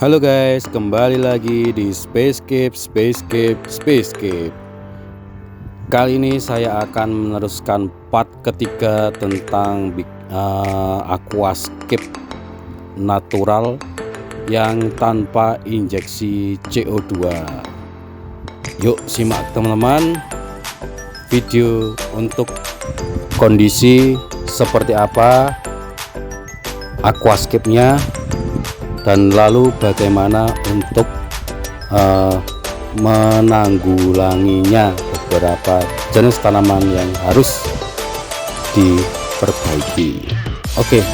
Halo guys, kembali lagi di Spacescape. Kali ini saya akan meneruskan part ketiga tentang aquascape natural yang tanpa injeksi CO2. Yuk simak teman-teman video untuk kondisi seperti apa aquascape-nya, dan lalu bagaimana untuk menanggulanginya, beberapa jenis tanaman yang harus diperbaiki. Oke.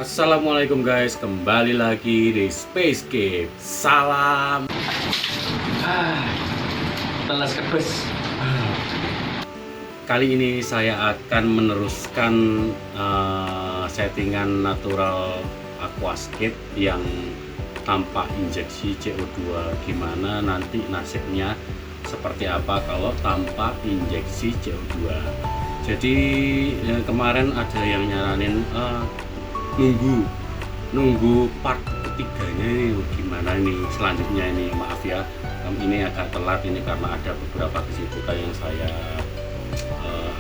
Assalamualaikum guys, kembali lagi di Spacescape. Salam. Telas kebes. Kali ini saya akan meneruskan settingan natural aquascape yang tanpa injeksi CO2. Gimana nanti nasibnya seperti apa kalau tanpa injeksi CO2. Jadi kemarin ada yang nyaranin nunggu part ketiganya ini gimana ini selanjutnya ini. Maaf ya, ini agak telat ini karena ada beberapa kesibukan yang saya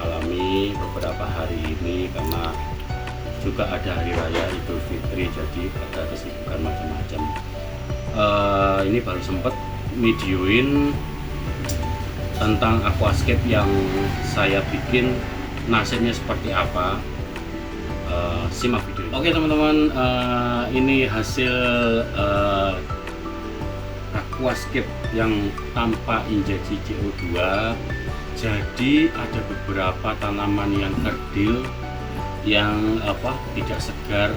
alami beberapa hari ini, karena juga ada hari raya Idul Fitri, jadi ada kesibukan macam-macam. Ini baru sempat videoin tentang aquascape yang saya bikin, nasibnya seperti apa. Simak video. Oke teman-teman, ini hasil aquascape yang tanpa injeksi CO2. Jadi ada beberapa tanaman yang kerdil, yang tidak segar,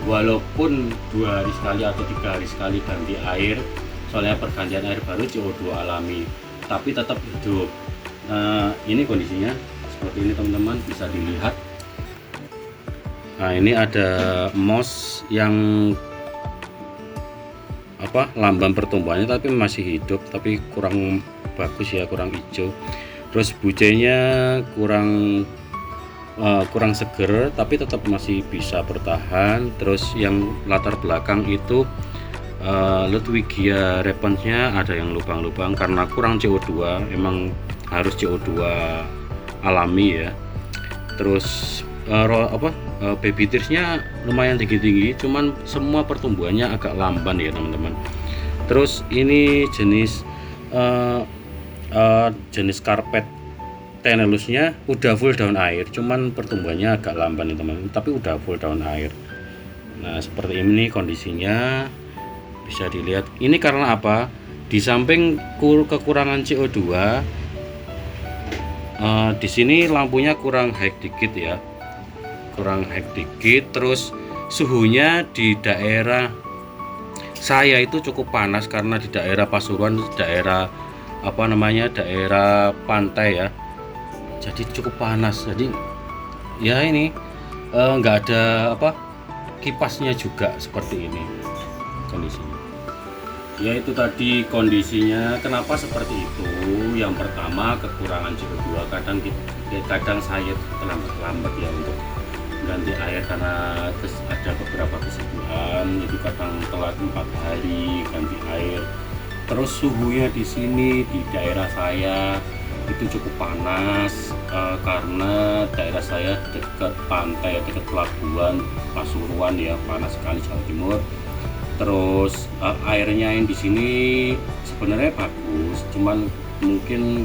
walaupun 2 hari sekali atau 3 hari sekali ganti air, soalnya pergantian air baru CO2 alami, tapi tetap hidup. Ini kondisinya seperti ini teman-teman, bisa dilihat. Nah, ini ada moss yang lamban pertumbuhannya tapi masih hidup, tapi kurang bagus ya, kurang hijau. Terus bujenya kurang seger tapi tetap masih bisa bertahan. Terus yang latar belakang itu Ludwigia repensnya ada yang lubang-lubang karena kurang CO2, emang harus CO2 alami ya. Terus baby tearsnya lumayan tinggi-tinggi, cuman semua pertumbuhannya agak lamban ya teman-teman. Terus ini jenis karpet tenelusnya udah full daun air, cuman pertumbuhannya agak lamban ya teman-teman, tapi udah full daun air. Nah seperti ini kondisinya, bisa dilihat. Ini karena apa? Di samping kekurangan CO2, di sini lampunya kurang high dikit ya, terus suhunya di daerah saya itu cukup panas karena di daerah Pasuruan, daerah daerah pantai ya, jadi cukup panas. Jadi ya ini nggak ada kipasnya juga, seperti ini kondisinya. Ya itu tadi kondisinya. Kenapa seperti itu? Yang pertama kekurangan CO2, kadang saya terlambat ya untuk ganti air karena ada beberapa kesibukan, itu kadang telat 4 hari ganti air. Terus suhunya di sini di daerah saya itu cukup panas, karena daerah saya dekat pantai, dekat pelabuhan Pasuruan ya, panas sekali Jawa Timur. Terus airnya yang di sini sebenarnya bagus, cuman mungkin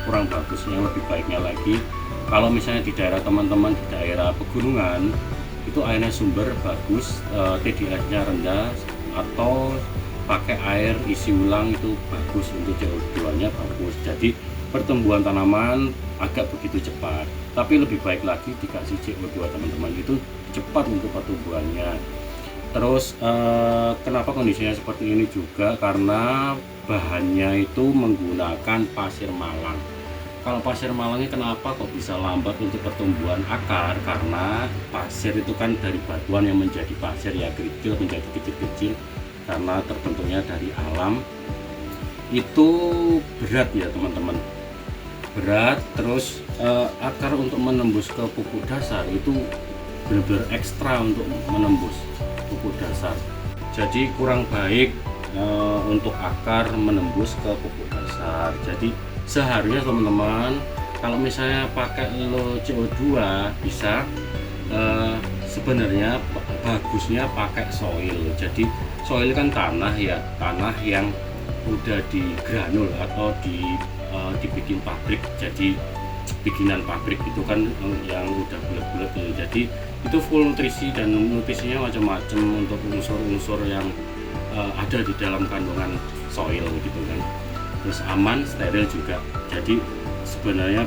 kurang bagus, yang lebih baiknya lagi kalau misalnya di daerah teman-teman di daerah pegunungan itu airnya sumber bagus, TDS-nya rendah, atau pakai air isi ulang itu bagus, untuk CO2 nya bagus, jadi pertumbuhan tanaman agak begitu cepat. Tapi lebih baik lagi dikasih CO2 teman-teman, itu cepat untuk pertumbuhannya. Terus kenapa kondisinya seperti ini juga karena bahannya itu menggunakan pasir malang. Kalau pasir malangnya kenapa kok bisa lambat untuk pertumbuhan akar? Karena pasir itu kan dari batuan yang menjadi pasir ya, kerikil menjadi kecil-kecil karena terbentuknya dari alam. Itu berat ya teman-teman, berat. Terus akar untuk menembus ke pupuk dasar itu benar-benar ekstra untuk menembus pupuk dasar. Jadi kurang baik untuk akar menembus ke pupuk dasar. Jadi seharusnya teman-teman kalau misalnya pakai CO2 bisa sebenarnya bagusnya pakai soil. Jadi soil kan tanah ya, tanah yang udah digranul atau dibikin pabrik. Jadi bikinan pabrik itu kan yang udah bulat-bulat tuh. Jadi itu full nutrisi, dan nutrisinya macam-macam untuk unsur-unsur yang ada di dalam kandungan soil gitu kan. Terus aman, steril juga. Jadi sebenarnya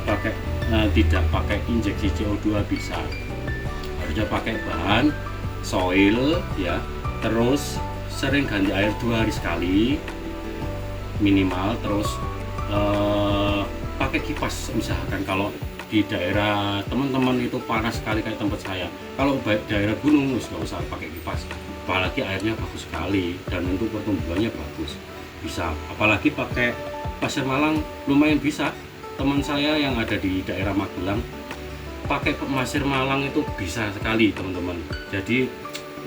tidak pakai injeksi CO2 bisa, harusnya pakai bahan soil ya. Terus sering ganti air 2 hari sekali minimal. Terus pakai kipas misalkan kalau di daerah teman-teman itu panas sekali kayak tempat saya. Kalau daerah gunung nggak usah pakai kipas, apalagi airnya bagus sekali dan untuk pertumbuhannya bagus. Bisa, apalagi pakai pasir malang lumayan bisa. Teman saya yang ada di daerah Magelang pakai pasir malang itu bisa sekali teman-teman. Jadi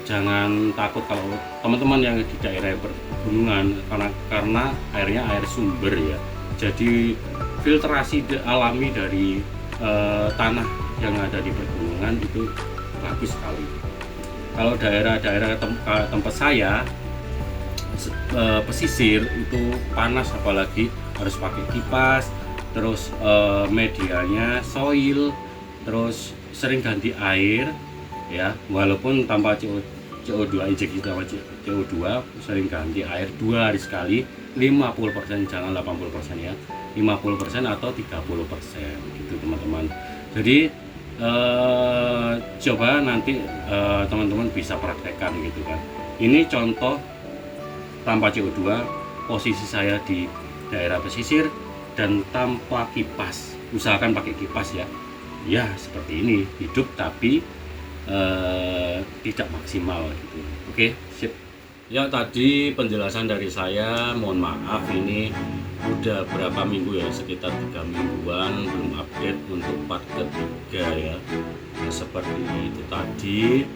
jangan takut kalau teman-teman yang di daerah pergunungan, karena airnya air sumber ya. Jadi filtrasi alami dari tanah yang ada di pegunungan itu bagus sekali. Kalau daerah-daerah tempat saya pesisir itu panas, apalagi harus pakai kipas. Terus medianya soil, terus sering ganti air ya, walaupun tanpa CO2 injeksi tanpa CO2, sering ganti air 2 hari sekali 50%, jangan 80% ya, 50% atau 30% gitu teman-teman. Jadi coba nanti teman-teman bisa praktekkan gitu kan. Ini contoh tanpa CO2, posisi saya di daerah pesisir dan tanpa kipas. Usahakan pakai kipas ya. Ya seperti ini, hidup tapi tidak maksimal gitu. Oke, sip. Ya tadi penjelasan dari saya, mohon maaf ini udah berapa minggu ya, sekitar 3 mingguan belum update untuk part ketiga ya. Nah, seperti itu tadi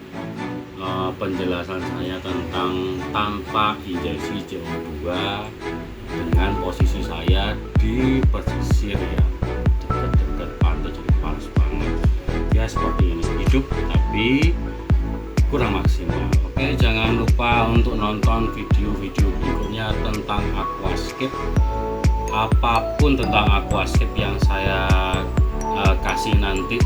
penjelasan saya tentang tanpa injeksi CO2 dengan posisi saya di pesisir ya, dekat-dekat pantai, jadi panas banget ya. Seperti ini, hidup tapi kurang maksimal. Oke, jangan lupa untuk nonton video-video berikutnya tentang aquascape. Apapun tentang aquascape yang saya kasih nanti.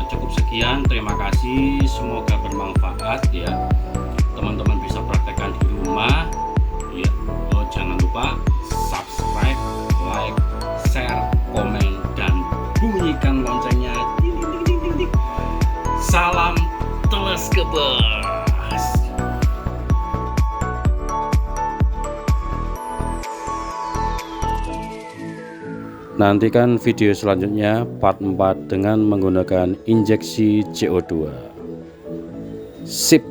Cukup sekian, terima kasih, semoga bermanfaat ya. Teman-teman bisa praktekkan di rumah ya. Jangan lupa subscribe, like, share, komen, dan bunyikan loncengnya. Salam teles kebas. Nantikan video selanjutnya part 4 dengan menggunakan injeksi CO2. Sip.